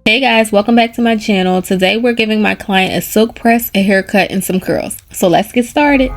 Hey guys, welcome back to my channel. Today we're giving my client a silk press, a haircut, and some curls. So let's get started.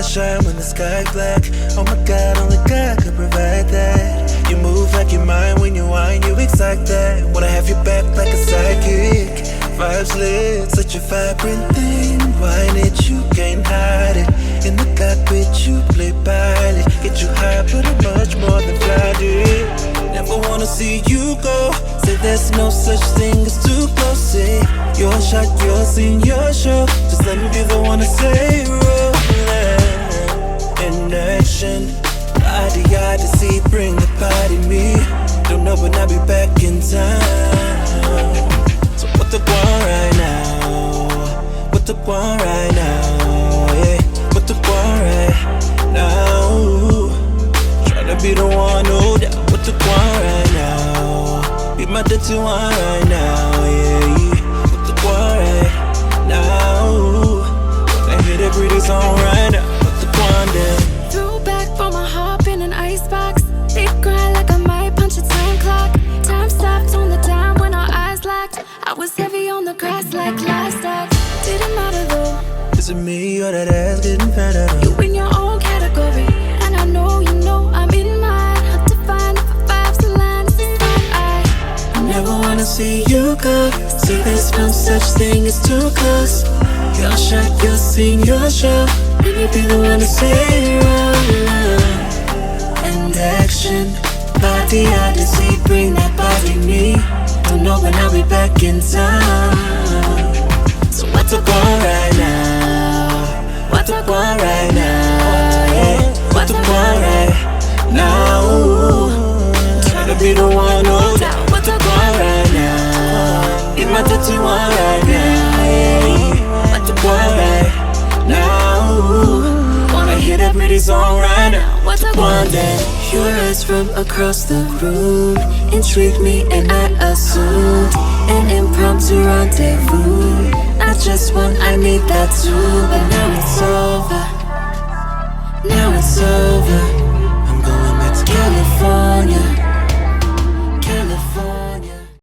eyes shine when the sky black. Oh my God, only God could provide that. You move like your mind when you whine, you excite that. Wanna have your back like a sidekick. Vibes lit, such a vibrant thing. Whine it, you can't hide it. In the cockpit, you play pilot. Get you high, but I'm much more than fly, dude. Never wanna see you go. Say there's no such thing as too close. Say your shot, your scene, your show. Just let me be the one to say rolling in action. Body odyssey, bring the body me. Don't know when I'll be back in time. So what the one right now? What the one right now? Yeah, what the one right now? Tryna be the one who down. What the one right now? Be my dirty one right now. Yeah, what the one right now? Wanna hear that pretty song right now. What the one down? Throwback from a hop in an icebox. They grind like I might punch a time clock. Time stopped on the dime when our eyes locked. I was heavy on the grass like livestock. Didn't matter though. Is it me or that ass getting fatter? You in your own category, and I know you know I'm in mine. Hard to find if a vibe's aligned. This is fine. I never wanna see you go. See, there's no such thing as too close. Your shot, your scene, your show. Let me be the one to say roll and action. Body odyssey, bring that body me. Don't know when I'll be back in time. So what's up on right now? What's up on right now? Yeah, what's up on right now? Try to be the one who down. What's up on right now? Be my dirty one right now. Yeah, what's up on right now? Wanna hear that pretty song right now. What's up on that? Your eyes from across the room intrigue me, and I assumed an impromptu rendezvous. Not just one, I need that too. But now it's over. Now it's over.